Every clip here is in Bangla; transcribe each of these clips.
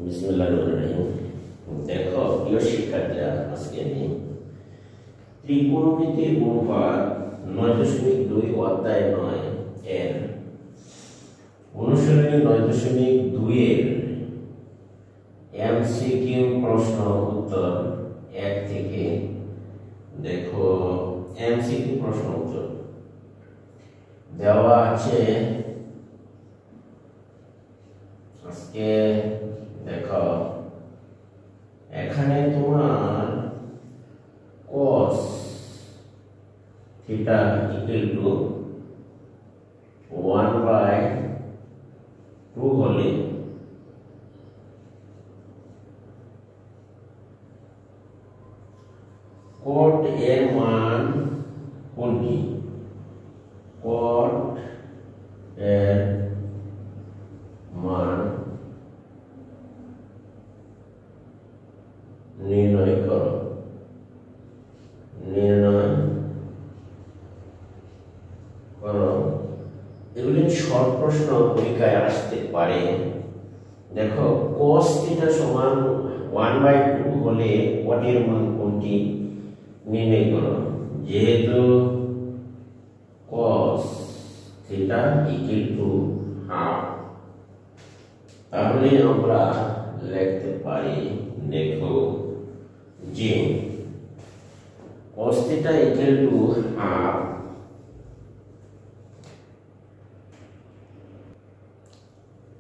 বিসমিল্লাহিররহমানিররহিম। দেখো প্রিয় শিক্ষার্থীরা, আজকে আমি ত্রিকোণমিতির গুণফল 9.2 অধ্যায় 9 এর অনুশীলনী 9.2 এর এমসিকিউ প্রশ্ন উত্তর 1 থেকে দেখো এমসিকিউ প্রশ্ন উত্তর দেওয়া আছে। আজকে দেখো এখানে তোমার cos থিটা ইকুয়াল টু 1/2 হলে cot এর মান কোনটি? cot এর মান নির্ণয় করো। এগুলি শর্ট প্রশ্ন পরীক্ষায় আসতে পারে। দেখো cos থিটা সমান 1/2 হলে cot এর মান কোনটি নির্ণয় করো। যেহেতু cos theta equal to half, তাহলে আমরা লিখতে পারি, দেখো যে cos theta equal to half,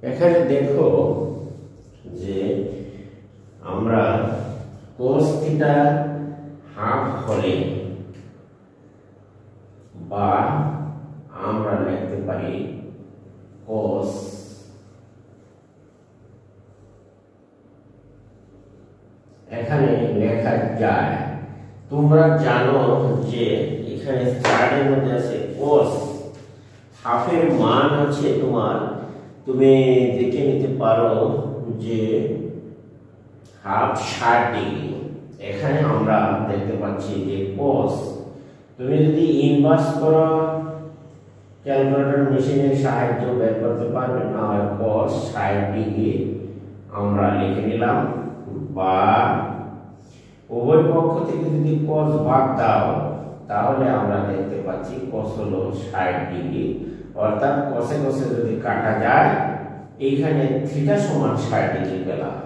এখানে দেখো যে আমরা cos থিটা হাফ হলে বা আমরা লিখতে পারি cos এখানে লেখা যায়। তোমরা জানো যে এখানে চার্টের মধ্যে আছে cos হাফের মান আছে তোমার, তুমি দেখে নিতে পারো যে হাফ 60 ডিগ্রি। এখানে আমরা দেখতে পাচ্ছি যে cos, তুমি যদি ইনভার্স করো ক্যালকুলেটর মেশিনের সাহায্য বের করতে পারবে না হয় cos 60 ডিগ্রি আমরা লিখে নিলাম, বা উভয় পক্ষ থেকে যদি cos ভাগ দাও তাহলে আমরা দেখতে পাচ্ছি cos হলো 60 ডিগ্রি, অর্থাৎ cos-এ যদি কাটা যায় এইখানে থিটা সমান 60 ডিগ্রি পেলাম।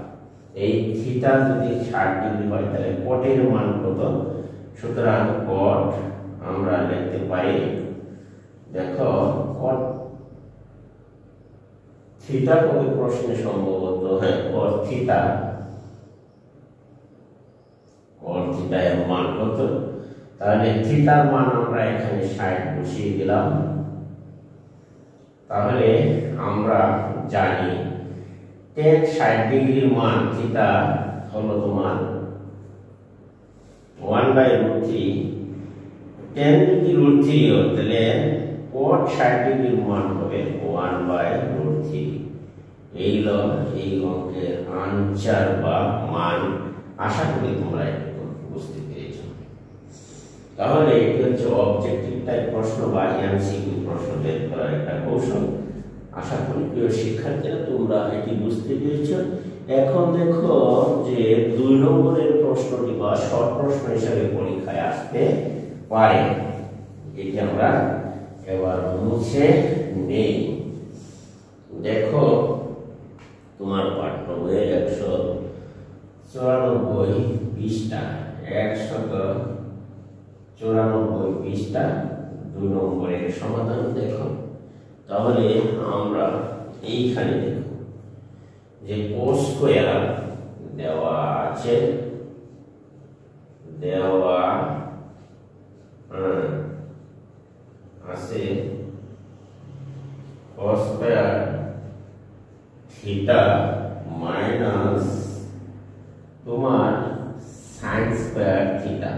এই থিটা যদি 60 ডিগ্রি হয় তাহলে cot এর মান কত? সুতরাং cot আমরা লিখতে পারি, দেখো cot থিটা কত প্রশ্নে সম্ভবত cot থিটা এর মান কত? তাহলে থিটার মান আমরা এখানে 60 বসিয়ে দিলাম। তাহলে আমরা জানি tan 60 ডিগ্রির মান থিটা হলো তোমার 1/√3। tan যদি √3 হয় তাহলে cot 60 ডিগ্রির মান হবে 1/√3। এই হলো এই অঙ্কের আনসার বা মান। আশা করি তোমরা একটু বুঝতে পেরেছো। তাহলে এটি হচ্ছে অবজেক্টিভ টাইপ প্রশ্ন বা এমসিকিউ প্রশ্ন বের করার একটা কৌশল। আশা করি প্রিয় শিক্ষার্থীরা তোমরা এটি বুঝতে পেরেছো। এখন দেখো যে 2 নম্বরের প্রশ্নটি বা শর্ট প্রশ্ন হিসেবে পরীক্ষায় আসতে পারে, এটি আমরা এবার মুছে নেই। দেখো তোমার পাঠ্য বইয়ের 194 পৃষ্ঠা 194 পৃষ্ঠা 2 নম্বরের সমাধান দেখো। তাহলে আমরা এইখানে দেখো যে cos স্কয়ার দেওয়া আছে, cos স্কয়ার থিটা মাইনাস তোমার sin square theta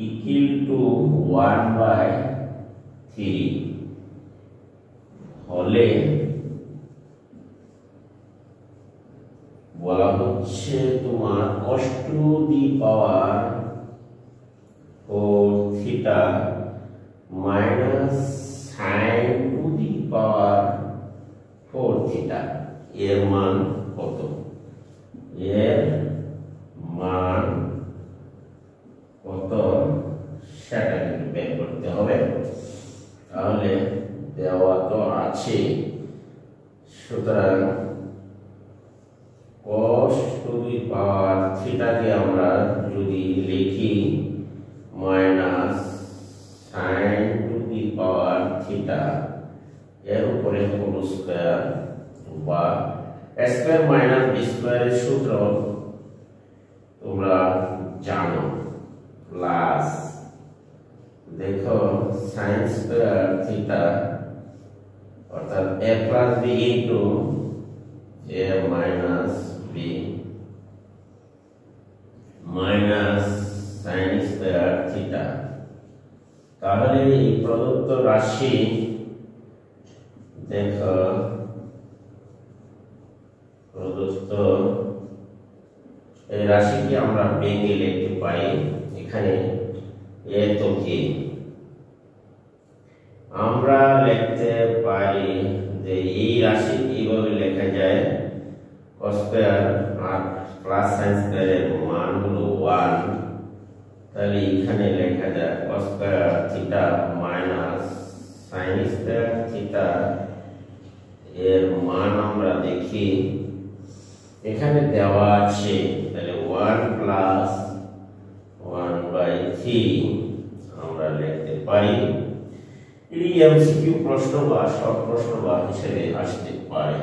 equal to 1/3 হলে বলা হচ্ছে তোমার cos to the power 4 theta minus sin to the power 4 theta এর মান কত? পাওয়ার থিটাকে আমরা যদি লিখি minus sine to the power theta এর উপরে হোল স্কয়ার বা স্কয়ার মাইনাস বি স্কয়ারের সূত্র তোমরা জানো, প্লাস দেখো সাইন স্কয়ার থিটা অর্থাৎ a plus B into a minus B minus sine square theta. তাহলে এই প্রদত্ত রাশি দেখো প্রদত্ত এই রাশিকে আমরা ভেঙে লিখতে পারি। এখানে এ তো কি আমরা লিখতে পারি যে এই রাশি এইভাবে লেখা যায় cos স্কয়ার আর প্লাস সাইন স্কয়ারের মান হলো 1, তাহলে এখানে লেখা যায় cos square theta minus sine square theta এর মান আমরা দেখি এখানে দেওয়া আছে, তাহলে 1 প্লাস 1/3 আমরা লিখতে পারি। এটি এমসিকিউ প্রশ্ন বা শর্ট প্রশ্ন বা হিসেবে আসতে পারে।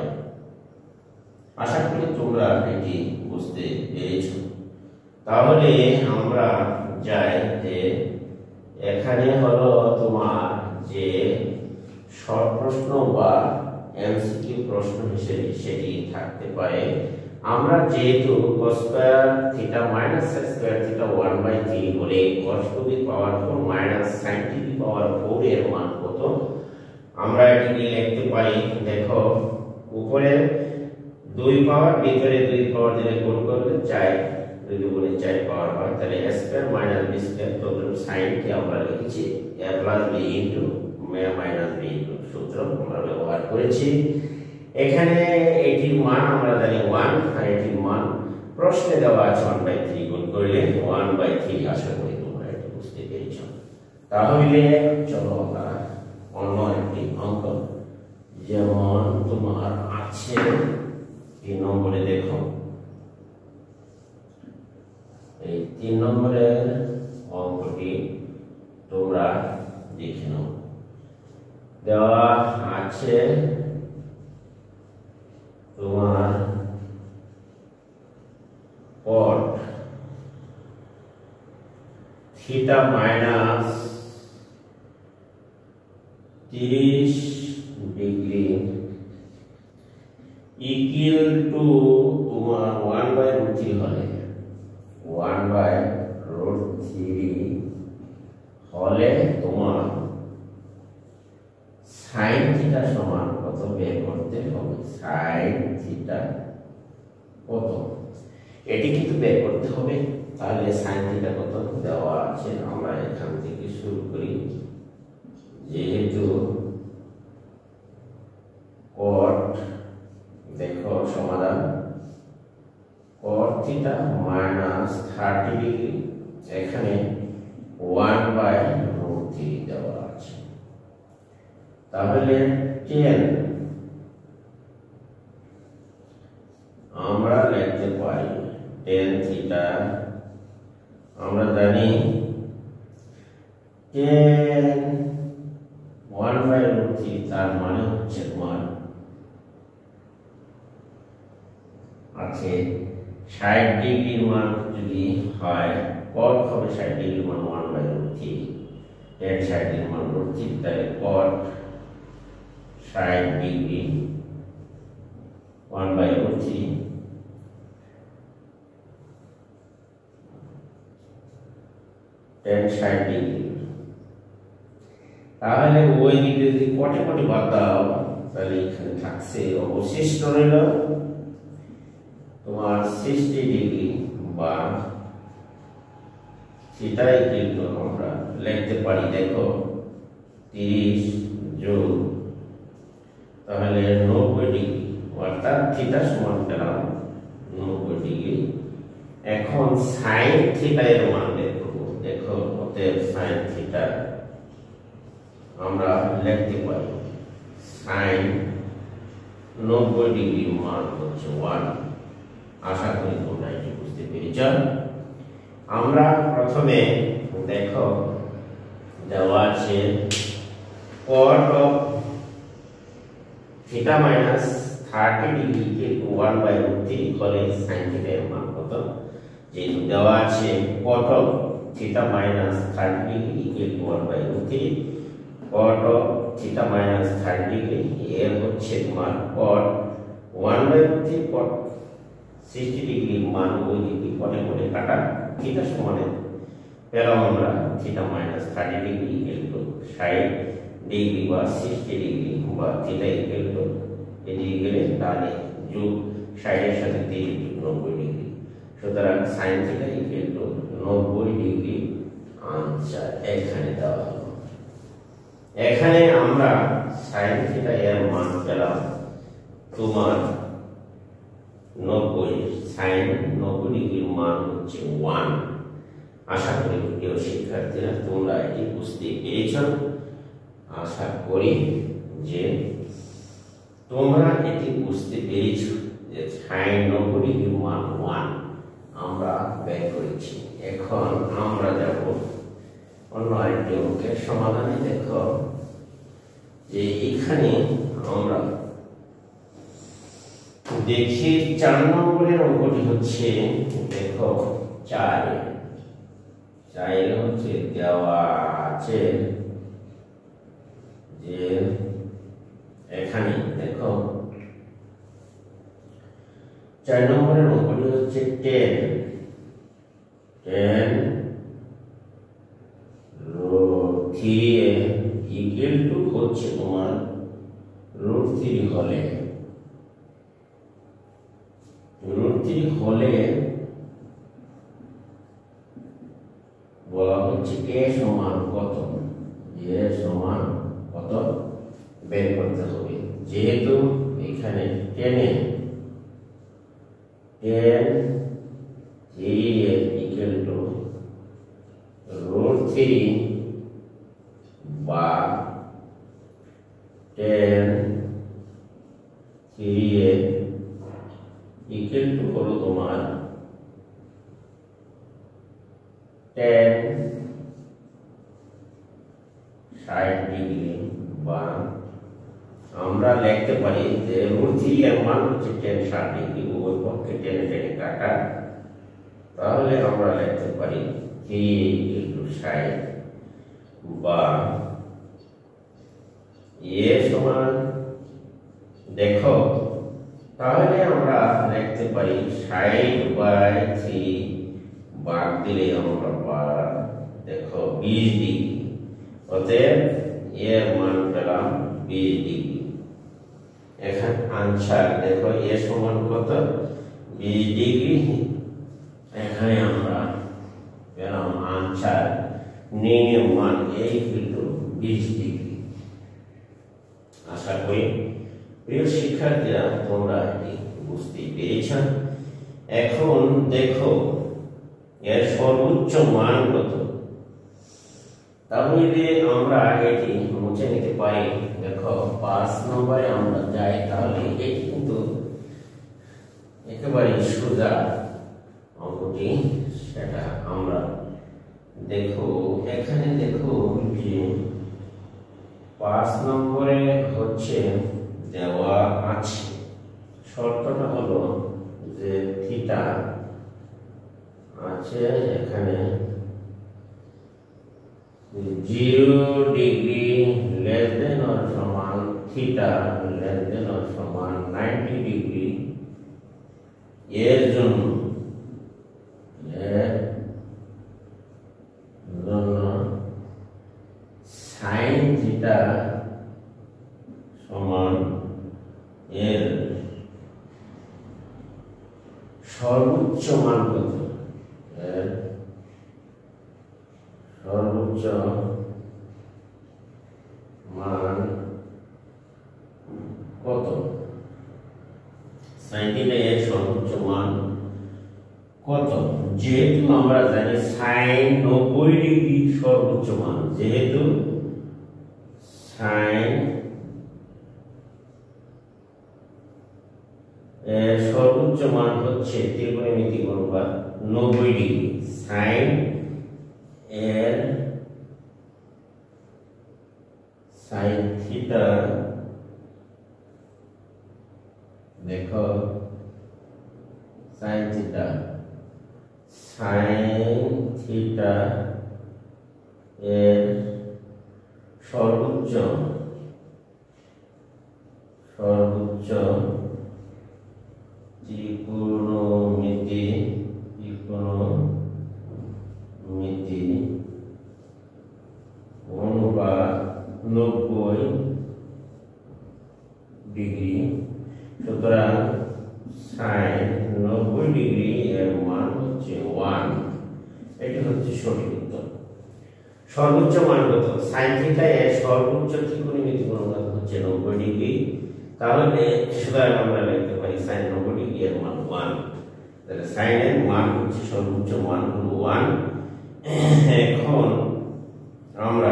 আশা করি তোমরা এটি বুঝতে পেরেছো। তাহলে আমরা যাই যে এখানে হলো তোমার যে শর্ট প্রশ্ন বা এমসিকিউ প্রশ্ন হিসেবে সেটি থাকতে পারে। আমরা যেহেতু cos square theta minus sin square theta 1/3 হলে cos to the power 4 minus sin to the power 4 এর মান কত আমরা এটি লিখতে পারি। দেখো উপরে 2 পাওয়ার ভিতরে 2 পাওয়ার দিলে গুণ করলে 4, 2 দুগুণে 4 পাওয়ার হয়, তাহলে a square minus b square তো sin কে আমরা লিখেছি a plus b into a minus b সূত্র আমরা ব্যবহার করেছি। এখানে এটির মান আমরা জানি 1 আর এটির মান প্রশ্নে দেওয়া আছে 1/3, গুণ করলে 1/3। আশা করি তোমরা এটা বুঝতে পেরেছো। তাহলে চলো আমরা অন্য একটি অঙ্ক যেমন তোমার আছে 3 নম্বরে। দেখো এই 3 নম্বরের অঙ্কটি তোমরা দেখে নাও। দেওয়া আছে তোমার cot theta minus 30 degree equal to তোমার 1/√3 হলে 1/√3 হলে তোমার sin থিটা সমান কত বের করতে হবে। sin থিটা কত এটি কিন্তু বের করতে হবে। তাহলে sin থিটা কত দেওয়া আছে, আমরা এখান থেকে শুরু করি। যেহেতু cot দেখো সমাধান cot থিটা মাইনাস 30 ডিগ্রি এখানে 1/√3 দেওয়া আছে। তাহলে 10 আমরা লিখতে পারি 10 থিটা। আমরা জানি 10 1/√3 তার মানে হচ্ছে তোমার আছে 60 ডিগ্রির মান যদি হয় cot হবে 60 ডিগ্রির মান 1/√3, 10 60 ডিগ্রির মান √3, তাহলে cot 60 ডিগ্রি 1/√3 10 60 ডিগ্রি। তাহলে ওই দিকে যদি কটে কটে বাদ দাও তাহলে এখানে থাকছে অবশিষ্ট রইল তোমার 60 ডিগ্রি বা থিটা ইকুয়াল টু আমরা লিখতে পারি দেখো 30 যোগ তাহলে 90 ডিগ্রি, অর্থাৎ থিটা সমান পেলাম 90 ডিগ্রি। এখন sin থিটা এর মান দেখো, দেখো অতএব sin থিটা আমরা লিখতে পারি sin 90 ডিগ্রি মান হচ্ছে 1, আশা করি তোমরা এটি বুঝতে পেরেছ। আমরা প্রথমে দেখো দেওয়া আছে cot of theta minus 30 degree কে 1/√3 হলে sin theta এর মান কত? যেহেতু দেওয়া আছে cot of theta minus 30 degree equal to 1/√3, cot of theta minus 30 degree এর হচ্ছে তোমার cot 1/√3 cot 60 ডিগ্রি মান ওই দিকে কোণে কোণে কাটা থিটা সমানে পেলাম আমরা theta minus 30 degree equal to 60 degree বা 60 ডিগ্রি বা থিটা ইকুয়াল টু এদিকে গেলে ডানে যোগ 60 এর সাথে 30 যোগ 90 ডিগ্রি, সুতরাং sin theta equal two 90 degree answer এখানে দেওয়া হলো। এখানে আমরা sin থিটা এর মান পেলাম তোমার 90, sin 90 ডিগ্রির মান হচ্ছে 1। আশা করি প্রিয় শিক্ষার্থীরা তোমরা এটি বুঝতে পেরেছ। আশা করি যে তোমরা এটি বুঝতে পেরেছ যে sin 90 ডিগ্রির মান 1 আমরা বের করেছি। এখন আমরা যাব অন্য আরেকটি অঙ্কের সমাধানে। দেখো যে এখানে আমরা দেখি 4 নম্বরের অঙ্কটি হচ্ছে, দেখো 4 হচ্ছে দেওয়া আছে যে এখানে দেখো 4 নম্বরের অঙ্কটি হচ্ছে 10 3 ইকুয়াল টু হচ্ছে তোমার √3 হলে বলা হচ্ছে a সমান কত, বের করতে হবে। যেহেতু এখানে 10 ইকুয়াল টু √3 বা 10 ইকুয়াল টু হলো তোমার 10 60 ডিগ্রি, বা আমরা লিখতে পারি যে √3 এর মান হচ্ছে 10 60 ডিগ্রি, উভয় পক্ষে 10 কাটা, তাহলে আমরা লিখতে পারি 3 60 বা a সমান দেখো তাহলে আমরা লিখতে পারি 60/3 ভাগ দিলে আমরা পাই দেখো 20 ডিগ্রি, অতএব এর মান পেলাম 20 ডিগ্রি। এখন আনসার দেখো এ সমান কত 20 ডিগ্রি, এখানে আমরা পেলাম আনসার নির্ণয় মান a 20 ডিগ্রি। আশা করি প্রিয় শিক্ষার্থীরা তোমরা এটি বুঝতে পেরেছ। এখন দেখো এর সর্বোচ্চ মান কত, তাহলে আমরা এটি মুছে নিতে পারি। দেখো 5 নম্বরে আমরা যাই, তাহলে এটি কিন্তু একেবারে সোজা অঙ্কটি, সেটা আমরা দেখো এখানে দেখো যে 5 নম্বরে হচ্ছে দেওয়া আছে, শর্তটা হলো যে থিটা আছে এখানে 0 ডিগ্রি লেস দেন অর সমান থিটা লেস দেন অর সমান 90 ডিগ্রি এর জন্য sin থিটা সমান এর সর্বোচ্চ মান কত, এর সর্বোচ্চ মান কত, sin থিটা এর সর্বোচ্চ মান কত। যেহেতু আমরা জানি sin 90 ডিগ্রি সর্বোচ্চ মান, যেহেতু sin এর সর্বোচ্চ মান হচ্ছে ত্রিকোণমিতিক অনুপাত 90 ডিগ্রি। সাইন এর সাইন থিটা দেখো সাইন থিটা এর সর্বোচ্চ ত্রিকোণমিতি অনুপাত 90 ডিগ্রি। সুতরাং সাইন 90 ডিগ্রি এর মান হচ্ছে 1। এটা হচ্ছে সঠিক উত্তর। সর্বোচ্চ মান কত? সাইন থিটা এর সর্বোচ্চ ত্রিকোণমিতিক অনুপাত হচ্ছে 90 ডিগ্রি। তাহলে সুতরাং আমরা লিখতে পারি সাইন 90 ডিগ্রি এর মান 1। তাহলে সাইন এর মান হচ্ছে সর্বোচ্চ মান হলো 1। এখন আমরা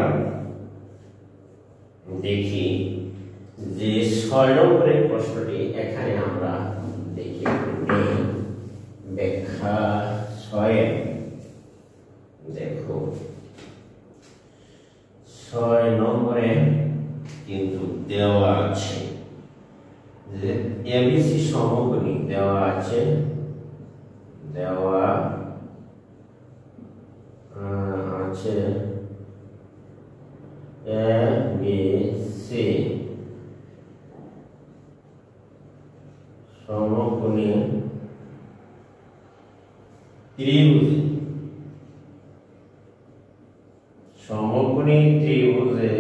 দেখি যে 6 নম্বরের প্রশ্নটি এখানে আমরা দেখি ব্যাখ্যা 6 দেখো 6 নম্বরে কিন্তু দেওয়া আছে যে এবিসি সমকোণী দেওয়া আছে এবিসি সমকোণী ত্রিভুজে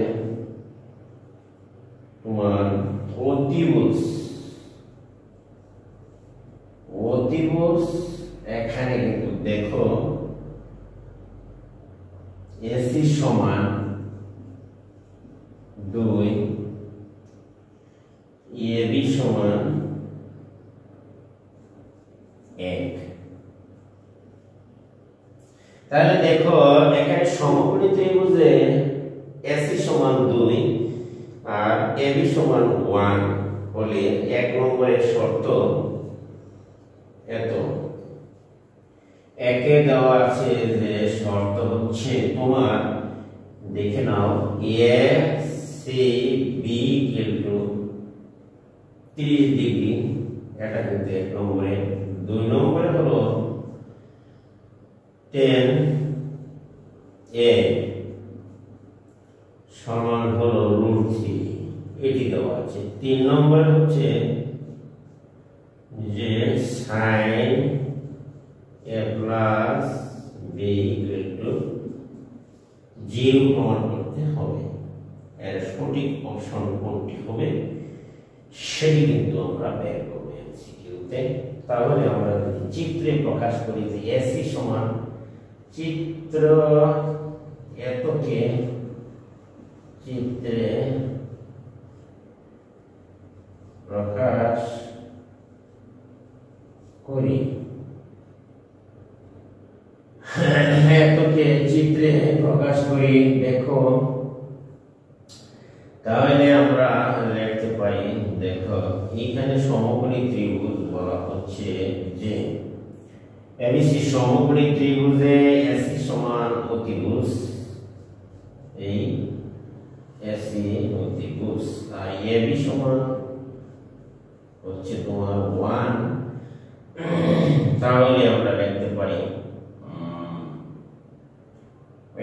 তোমার অতিভুজ এখানে কিন্তু দেখো এসি সমান 2, এবি সমান 1। তাহলে দেখো এখানে সমকোণী ত্রিভুজে এসি সমান 2 আর এবি সমান 1 হলে 1 নম্বরের শর্ত এত একে দেওয়া আছে যে শর্ত হচ্ছে তোমার দেখে নাও A C B equal 30 degree. এটা কিন্তু 1 নম্বরে। 2 নম্বরে হলো 10 এ সমান হলো √3 এটি দেওয়া আছে। 3 নম্বরে হচ্ছে যে sin a plus b equal to 0 প্রমাণ করতে হবে। এর সঠিক অপশন কোনটি হবে সেটি কিন্তু আমরা বের করব এমসিকিউতে। তাহলে আমরা যদি চিত্রে প্রকাশ করি যে এসি সমান চিত্র এতকে চিত্রে প্রকাশ করি এতকে চিত্রে প্রকাশ করি দেখো তাহলে আমরা লিখতে পারি দেখো এখানে সমকোণী ত্রিভুজ বলা হচ্ছে যে এবিসি সমকোণী ত্রিভুজে এসি সমান অতিভুজ এই এসি অতিভুজ আর এবি সমান হচ্ছে তোমার 1। তাহলে আমরা লিখতে পারি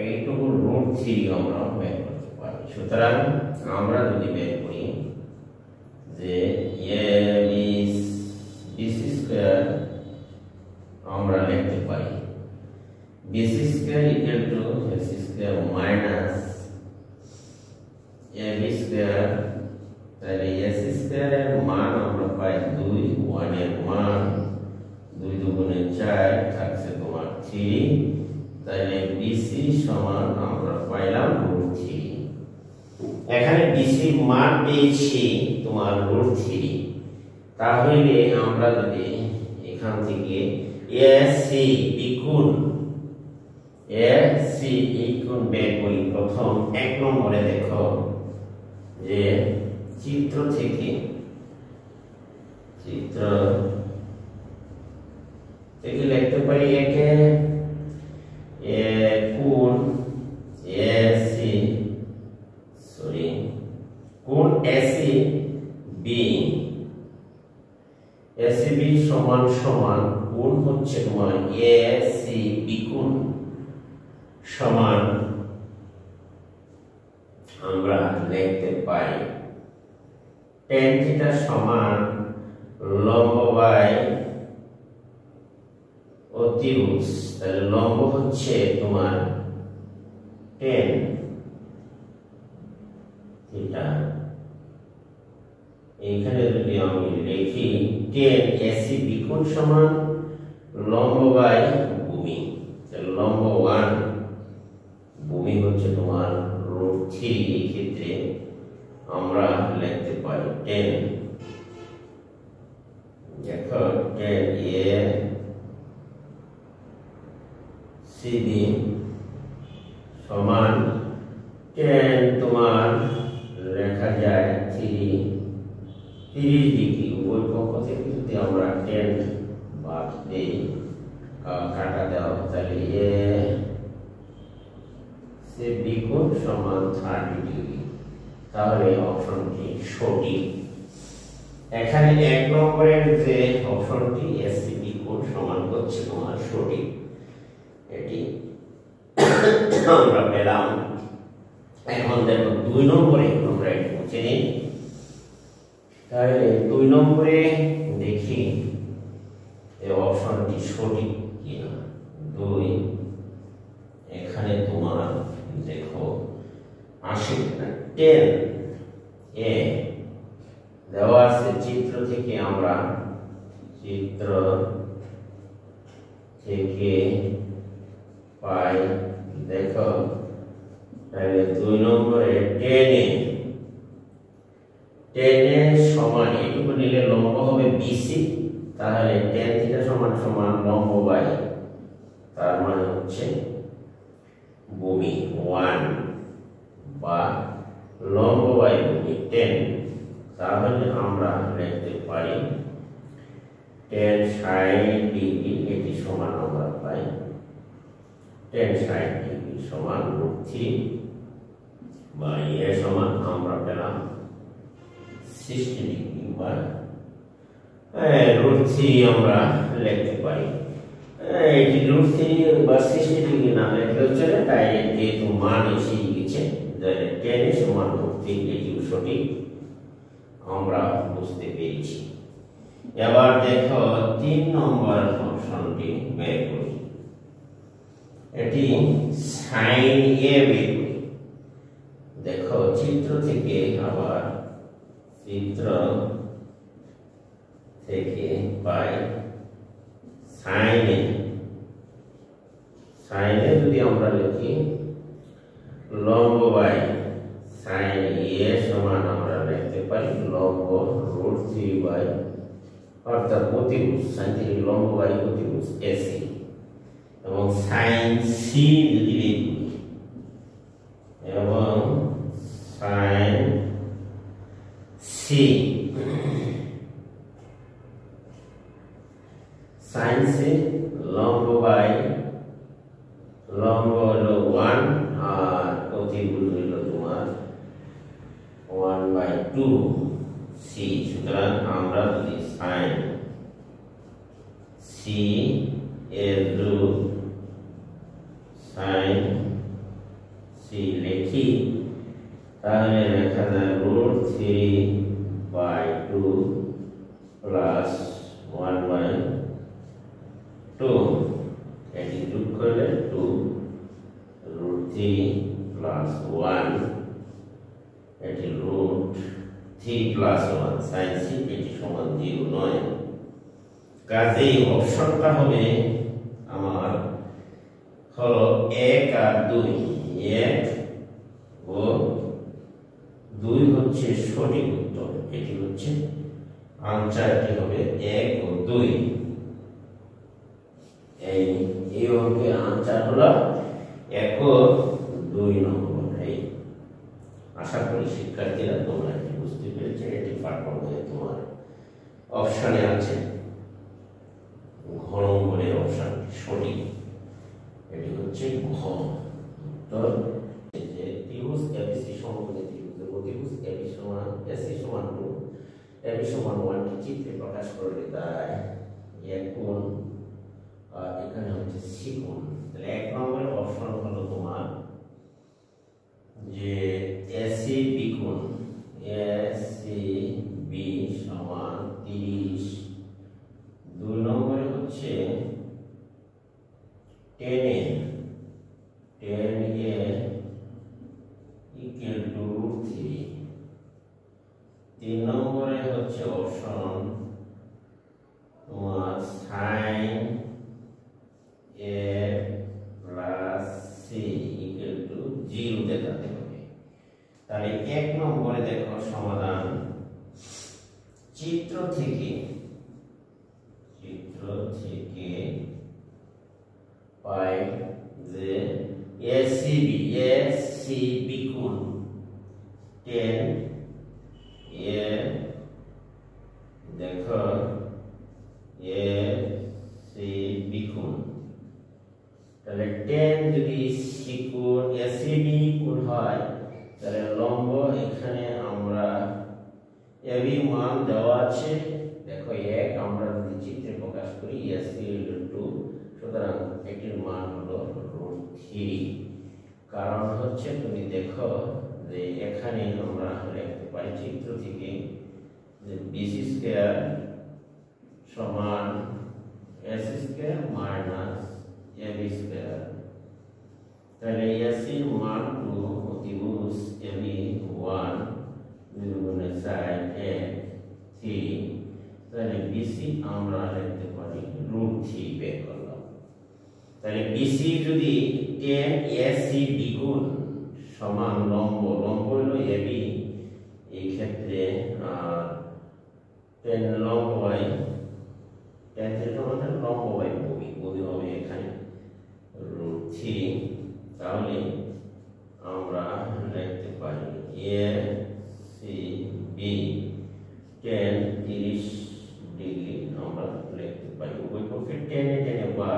এইটুকু √3 আমরা বের করতে পারি। সুতরাং আমরা যদি বের করি যে বিসি স্কয়ার আমরা লিখতে পারি BC square equal to AC square minus AB square. তাহলে এসি স্কয়ারের মান আমরা পাই 2, 1 এর মান 2 দুগুণে 4 থাকছে তোমার 3। তাহলে বিসি সমান আমরা পাইলাম √3। এখানে বিসি মান পেয়েছি তোমার √3। তাহলে আমরা যদি এখান থেকে এসি ইকুয়াল বের করি প্রথম 1 নম্বরে দেখো যে চিত্র থেকে চিত্র থেকে লিখতে পারি একে কোণ এসি কোণ এসিবি এসিবি সমান সমান কোণ হচ্ছে তোমার এসিবি কোণ সমান আমরা লিখতে পারি tan থিটা সমান লম্ব বাই অতিভুজ। তাহলে লম্ব হচ্ছে তোমার tan থিটা। এখানে যদি আমি লিখি tan এসিবি কোণ সমান লম্ব বাই ভূমি। তাহলে লম্ব 1 ভূমি হচ্ছে তোমার √3। এই ক্ষেত্রে আমরা লিখতে পারি 10 দেখো 10 এ সিবি সমান 10 তোমার লেখা যায় 30 ডিগ্রি। ওই পক্ষ থেকে যদি আমরা 10 বাদ দেই কাটা দেওয়া তাহলে এ সিবি কোণ সমান 30 ডিগ্রি। তাহলে অপশনটি সঠিক। এখানে 1 নম্বরের যে অপশনটি এসিবি কোণ সমান হচ্ছে তোমার সঠিক, এটি আমরা পেলাম। এখন দেখো 2 নম্বরে আমরা একটু বুঝে নিই। তাহলে 2 নম্বরে দেখি এই অপশনটি সঠিক কিনা। 2 এখানে তোমার দেখো 10 এ দেওয়া আছে। চিত্র থেকে আমরা পাই দেখো। তাহলে 2 নম্বরে 10 এ সমান এটুকু নিলে লম্ব হবে বিসি। তাহলে tan থিটা সমান সমান লম্ব বাই তার মানে হচ্ছে ভূমি 1 বা লম্ব বাই ভূমি 10। তাহলে আমরা লিখতে পারি 10 60 ডিগ্রি এটি সমান আমরা পাই 10 60 ডিগ্রি সমান √3 বা এ সমান আমরা পেলাম 60 ডিগ্রি বা √3 আমরা লিখতে পারি। এটি √3 বা 60 ডিগ্রি না লিখলেও চলে, ডাইরেক্ট যেহেতু মান এসে গেছে 10 সমান √3 এটিও সঠিক আমরা বুঝতে পেরেছি। এবার দেখো 3 নম্বর অপশনটি বের করি। এটি sin a বের করি। দেখো চিত্র থেকে আবার চিত্র থেকে পাই sin a যদি আমরা লিখি লম্ব বাই sin a সমান আমরা লিখতে পারি লম্ব √3 বাই অর্থাৎ অতিভুজ sin লম্ব বাই অতিভুজ AC এবং sin c যদি লিখি এবং sin c sin c লম্ব বাই লম্ব হলো 1 আর অতিভুজ হলো তোমার 1/2 c। সুতরাং আমরা যদি sin c এর রূপ sin c লিখি তাহলে লেখা যায় √3/2 প্লাস 1/2 এটি যোগ করলে 2 √3 প্লাস 1 এটি √3 প্লাস 1 sin c এটি সমান 0 নয়। কাজেই অপশনটা হবে আমার হলো 1 আর 2। 1 ও 2 হচ্ছে সঠিক উত্তর। এটি হচ্ছে আনসারটি হবে 1 ও 2। এই অঙ্কের আনসার হলো 1 ও 2 নম্বর। আশা করি শিক্ষার্থীরা তোমরা এটি বুঝতে পেরেছো। এটি পাঠ্য বইয়ে তোমার অপশনে আছে ঘ নম্বরের অপশন সঠিক, এটি হচ্ছে ঘ। তো যে ত্রিভুজ এবিসি সমকোণী ত্রিভুজের অতিভুজ এবি সমান এসি সমান 2 এবি সমান 1 টি চিত্রে প্রকাশ করলে তাই এক কোণ আর এখানে হচ্ছে সি কোণ। তাহলে এক নম্বরের অপশন হলো তোমার যে এসি বি কোণ, এসি বি সমান 30। দুই নম্বরে হচ্ছে 10 এ ইকুয়াল টু √3। তিন নম্বরে হচ্ছে অপশন তোমার sin a plus C equal to 0 দেখাতে হবে। তাহলে এক নম্বরে দেখো সমাধান চিত্র থেকে পাই যে এসিবি কোণ 10 এ দেখো এসিবি কোণ, তাহলে 10 যদি সি কোণ এসিবি কোণ হয় তাহলে লম্ব এখানে আমরা এবি মান দেওয়া আছে দেখো 1, আমরা যদি চিত্রে প্রকাশ করি এসি 2, সুতরাং এটির মান হলো √3। কারণ হচ্ছে তুমি দেখো যে এখানে আমরা লিখতে পারি চিত্র থেকে যে বিসি স্কয়ার সমান AC square minus AB square. তাহলে এসি মান 2 অতিভুজ এবি 1 দুগুণে সাইন এ 3, তাহলে বিসি আমরা লিখতে পারি √3 বের করলাম। তাহলে বিসি যদি 10 এসি দ্বিগুণ সমান লম্ব হলো এবি, এই ক্ষেত্রে 10 লম্ব বাই 10 এর সমান লম্ব বাই ববি হবে এখানে √3। তাহলে আমরা লিখতে পারি এ সি বি 10 30 ডিগ্রি আমরা লিখতে পারি উভয় পক্ষে 10 বা,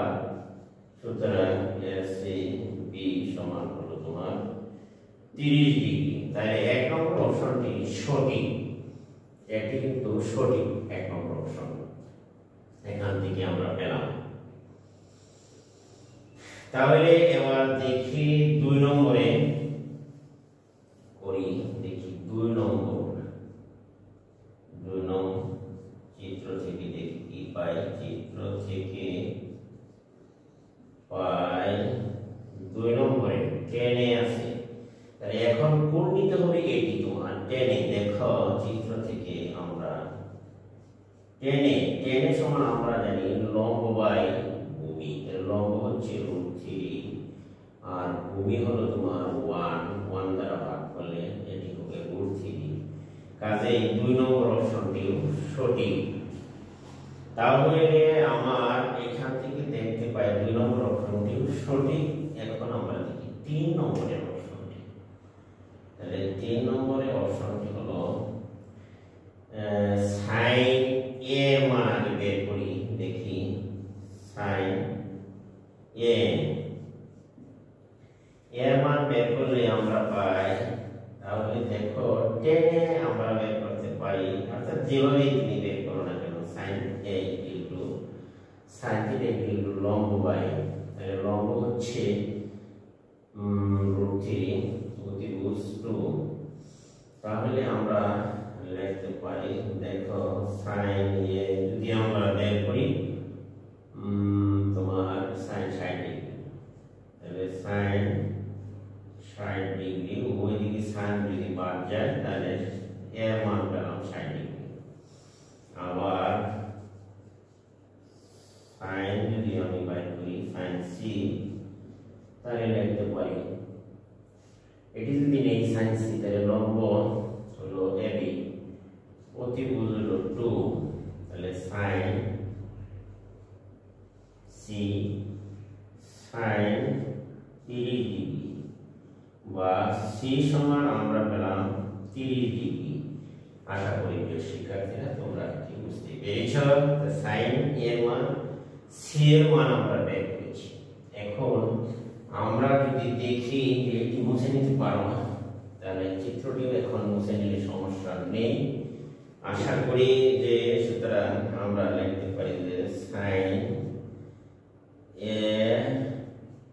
সুতরাং এসি বি সমান হলো তোমার 30 ডিগ্রি। তাহলে এক নম্বর অপশনটি সঠিক, এটি কিন্তু সঠিক এক নম্বর অপশন এখান থেকে আমরা পেলাম। তাহলে এবার দেখি 2 নম্বরে করি, দেখি 2 নম্বর চিত্র থেকে দেখি কি পাই। চিত্র থেকে পাই 2 নম্বরে 10 এ আছে, তাহলে এখন কোণ নিতে হবে এটি তোমার 10 এ। দেখো চিত্র থেকে আমরা 10 এ সমান আমরা জানি লম্ব বাই ভূমি, লম্ব হচ্ছে √3 আর ভূমি হলো তোমার 1 দ্বারা ভাগ করলে এটি হবে √3। কাজেই 2 নম্বর অপশনটি সঠিক। তাহলে আমার এখান থেকে দেখতে পাই 2 নম্বর অপশনটি সঠিক। এখন আমরা দেখি 3 নম্বরের অপশনটি। তাহলে 3 নম্বরের অপশনটি হলো sin a মান আগে বের করি, দেখি sin a এর মান বের করলে আমরা পাই, তাহলে দেখো 10 এ আমরা বের করতে পারি, অর্থাৎ যেভাবেই তুমি বের করো না কেন sin a sin θ লম্ব বাই, তাহলে লম্ব হচ্ছে √3 অতিভুজ 2। তাহলে আমরা লিখতে পারি দেখো sin a যদি আমরা বের করি তোমার sin 60 ডিগ্রি, তাহলে sin 60 ডিগ্রি উভয় দিকে sin যদি বাদ যায় তাহলে এর মান পেলাম 60 ডিগ্রি। আবার sin যদি আমি বাইর করি sin c, তাহলে লিখতে পারি এটি যদি নেই sin c, তাহলে লম্ব হলো ab অতিভুজ হলো 2, তাহলে sin c sin 30 ডিগ্রি বা c সমান আমরা পেলাম 30 ডিগ্রি। আশা করি প্রিয় শিক্ষার্থীরা তোমরা কি বুঝতে পেরেছ। সাইন এর মান সি এর মান আমরা বের করেছি। এখন আমরা যদি দেখি যে এটি মুছে নিতে পারো না, তাহলে চিত্রটিও এখন মুছে নিলে সমস্যা নেই আশা করি। যে সুতরাং আমরা লিখতে পারি যে সাইন এ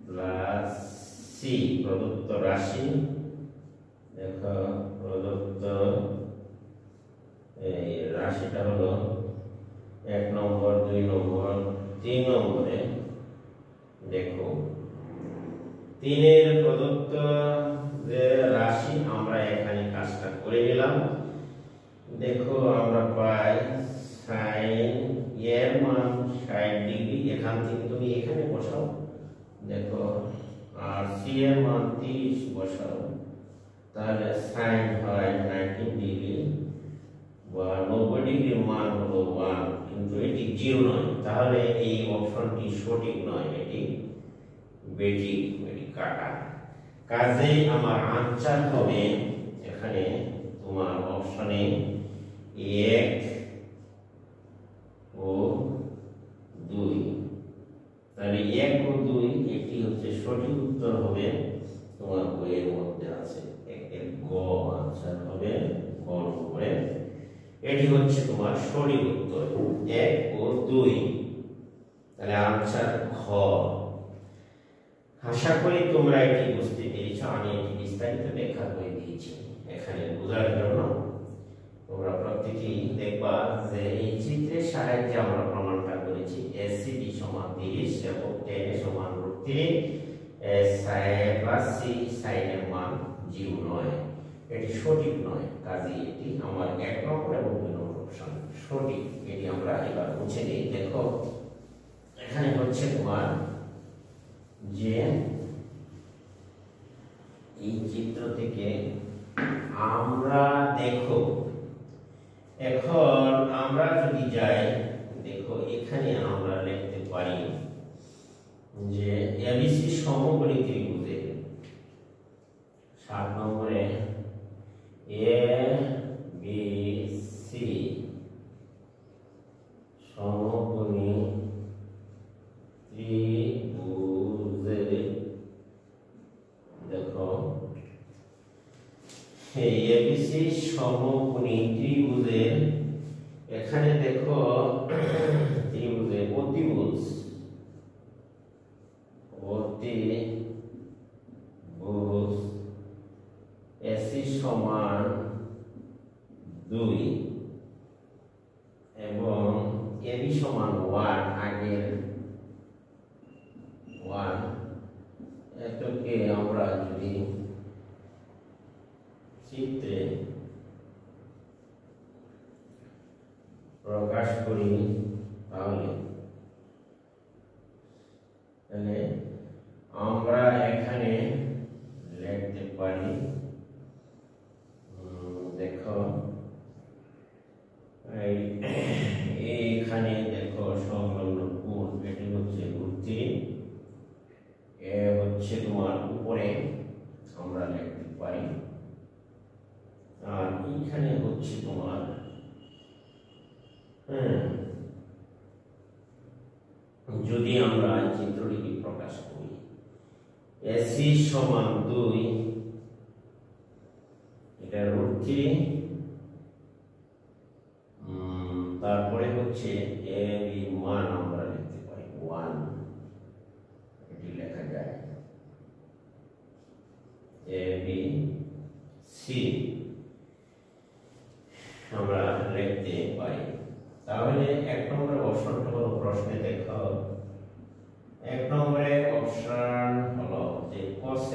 প্লাস সি প্রদত্ত রাশি, দেখো প্রদত্ত এই রাশিটা হলো 1 নম্বর 2 নম্বর 3 নম্বরে, দেখো 3 এর প্রদত্ত যে রাশি আমরা এখানে কাজটা করে নিলাম। দেখো আমরা পাই সাইন এর মান 60 ডিগ্রি, এখান থেকে তুমি এখানে বসাও, দেখো আর সি এর মান 30 বসাও, তাহলে সাইন হয় 90 ডিগ্রি বা 90 ডিগ্রির মান হলো 1, কিন্তু এটি 0 নয়, তাহলে এই অপশনটি সঠিক নয়, এটি বেঠিক, এটি কাটা। কাজেই আমার আনসার হবে এখানে তোমার অপশনে 1 ও 2, তাহলে 1 ও 2 এটি হচ্ছে সঠিক উত্তর হবে তোমার বইয়ের মধ্যে আছে। এর গ আনসার হবে গ নম্বরে, এটি হচ্ছে তোমার সঠিক উত্তর 1 ও 2, তাহলে আনসার খ। আশা করি তোমরা এটি বুঝতে পেরেছ। আমি এটি বিস্তারিত ব্যাখ্যা করে দিয়েছি এখানে বোঝার জন্য। তোমরা প্রত্যেকেই দেখবা যে এই চিত্রের সাহায্যে আমরা প্রমাণটা করেছি এসিডি সমান 30 এবং tan সমান √3, প্লাস সি সাইন এর মান 0 নয়, এটি সঠিক নয়। কাজেই এটি আমার 1 নম্বর এবং 2 নম্বর অপশন সঠিক। এটি আমরা এবার মুছে দিই। দেখো এখানে হচ্ছে তোমার যে এই চিত্র থেকে আমরা দেখো এখন আমরা যদি যাই, দেখো এখানে আমরা লিখতে পারি যে এবিসি সমকোণী ত্রিভুজে 7 নম্বরে এ বি সি সমকোণী ত্রিভুজে, দেখো এই এবিসি সমকোণী ত্রিভুজের এখানে দেখো ত্রিভুজের অতিভুজ এসি সমান 2 এবং এবি সমান 1, আগের 1, এটাকে আমরা যদি চিত্রে প্রকাশ করি তাহলে আমরা এখানে লিখতে পারি, দেখো এইখানে দেখো সংলগ্ন কোণ এটি হচ্ছে √3, এ হচ্ছে তোমার উপরে আমরা লিখতে পারি, আর এইখানে হচ্ছে তোমার যদি আমরা চিত্রটিকে প্রকাশ করি এসি সমান 2, এটা √3, তারপরে হচ্ছে এ বি মান আমরা লিখতে পারি 1, এটি লেখা যায় এ বি সি আমরা লিখতে পারি। তাহলে 1 নম্বরের অপশনটা হলো প্রশ্নে দেখো 1 নম্বরে অপশন হলো যে cos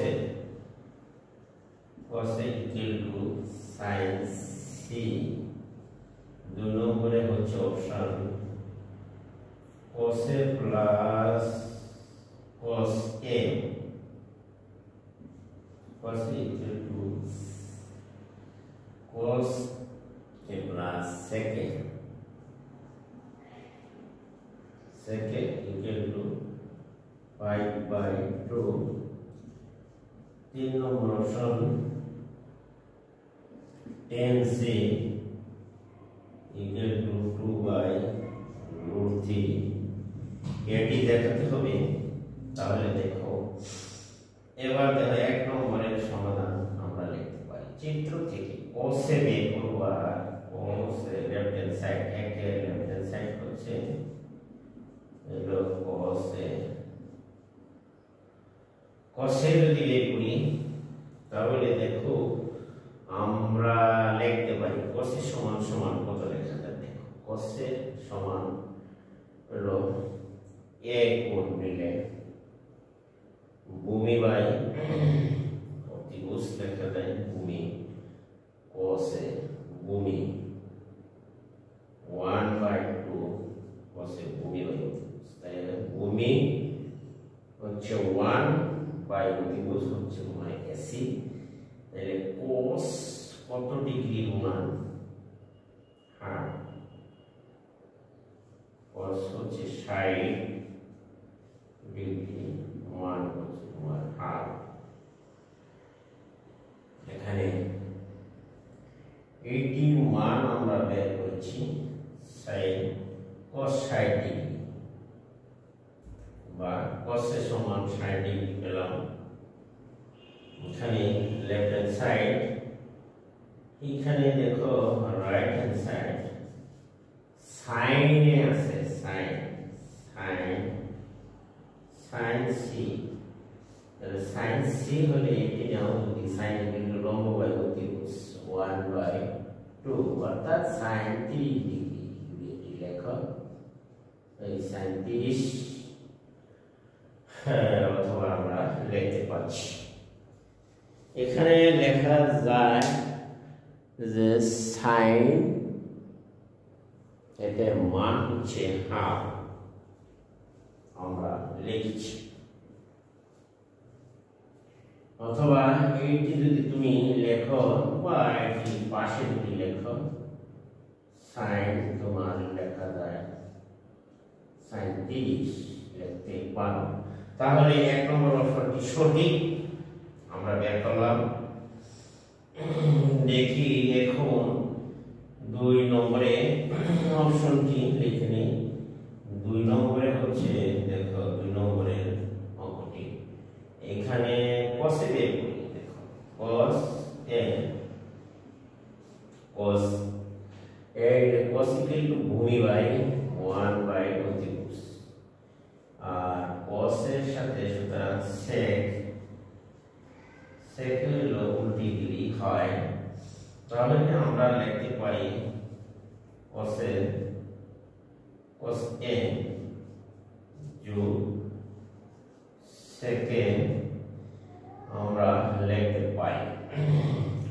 equal to sin c, 2 নম্বরে হচ্ছে option cos plus cos a, cos equal to cos a plus sec equal to 5/2, 3 number option tan c equal to 2/√3 এটি দেখাতে হবে। তাহলে দেখো এবার দেখো 1 নম্বরের সমাধান আমরা লিখতে পারি চিত্র থেকে cos এ বের করব। আর cos এর লেফট হ্যান্ড সাইড এর লেফট হ্যান্ড সাইড হচ্ছে হলো cos এ যদি বের করি তাহলে দেখো আমরা লিখতে পারি cos এ সমান সমান কত লেখা যায়। দেখো cos এ সমান হলো a কোণ নিলে ভূমি বাই অতিভুজ লেখা যায় ভূমি cos এ ভূমি 1/2 cos এ ভূমি বাই অতিভুজ। তাহলে ভূমি হচ্ছে 1 বাই অতিভুজ হচ্ছে AC। তাহলে cos কত ডিগ্রি মান হাফ cos হচ্ছে 60 ডিগ্রি মান হচ্ছে তোমার হাফ। এখানে এইটির মান আমরা বের করেছি cos 60 ডিগ্রি বা cos এর সমান 60 ডিগ্রি পেলাম। এখানে লেফট হ্যান্ড সাইড, এখানে দেখো রাইট হ্যান্ড সাইড সাইনে আছে সাইন সি। তাহলে সাইন সি হলে এটি নাও যদি সাইন বিন্দু লম্ব বাই অতিভুজ 1/2 অর্থাৎ সাইন 30 ডিগ্রি এটি লেখো এই সাইন 30 অথবা আমরা লিখতে পাচ্ছি। এখানে লেখা যায় যে সাইন এটার মান হচ্ছে হাফ আমরা লিখছি। অথবা এইটি যদি তুমি লেখো বা এটি পাশে যদি লেখো সাইন তোমার লেখা যায় সাইন 30 লিখতে পারো। তাহলে 1 নম্বর অপশনটি সঠিক আমরা বের করলাম। দেখি এখন 2 নম্বরে অপশনটি লিখে নিই। 2 নম্বরে হচ্ছে দেখো 2 নম্বরের অঙ্কটি এখানে cos এ বের করি। দেখো cos ইকুয়াল টু ভূমি বাই 1 বাই অতিভুজ আর cos এর সাথে সুতরাং sec হলো উল্টি দিলেই হয়। তাহলে আমরা লিখতে পারি cos a যোগ sec আমরা লিখতে পারি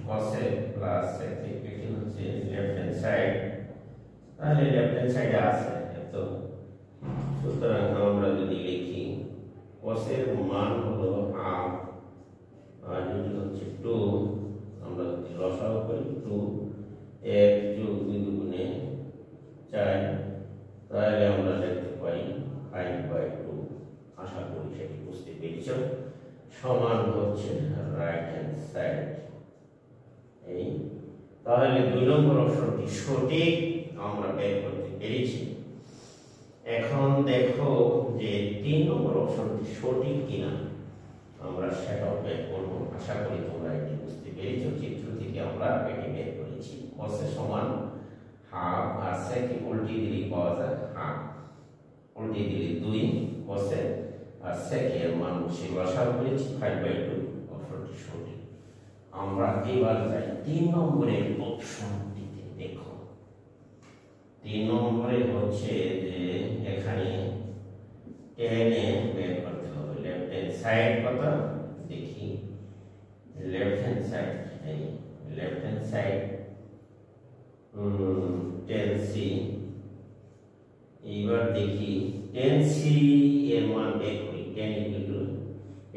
cos a প্লাস sec এটি হচ্ছে লেফট হ্যান্ড সাইড। তাহলে লেফট হ্যান্ড সাইডে আছে তো সুতরাং আমরা যদি লিখি cos এর মান হলো হাফ আর এটি হচ্ছে 2 আমরা যদি লসাগু করি 2 1 যোগ 2 দুগুণে 4 তাহলে আমরা লিখতে পারি 5/2। আশা করি সেটি বুঝতে পেরেছো। সমান হচ্ছে রাইট হ্যান্ড সাইড এই। তাহলে 2 নম্বর অপশনটি সঠিক আমরা বের করতে পেরেছি। এখন দেখো যে 3 নম্বর অপশনটি সঠিক কিনা আমরা সেটাও বের করব। আশা করি তোমরা এটি বুঝতে পেরেছো। চিত্র থেকে আমরা এটি বের করেছি cos এর সমান হাফ আর sec উল্টি দিলে পাওয়া যায় হাফ উল্টি দিলে 2 cos এর আর sec এর মান বসে লসাগু করেছি 5/2 অপশনটি সঠিক। আমরা এবার যাই 3 নম্বরের অপশনটিতে। দেখো 3 নম্বরে হচ্ছে যে এখানে tan এ বের করতে হবে লেফট হ্যান্ড সাইড কত দেখি লেফট হ্যান্ড সাইড এই left hand side tan c। এবার দেখি tan c এর মান বের করি। tan ইকুয়াল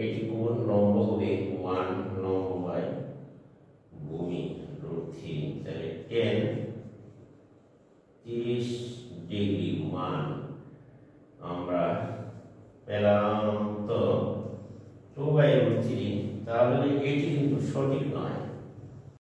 এটি কোণ লম্ব হবে 1 লম্ব বাই ভূমি √3। তাহলে tan 30 ডিগ্রি মান আমরা পেলাম তো 2/√3। তাহলে এটি কিন্তু সঠিক নয়।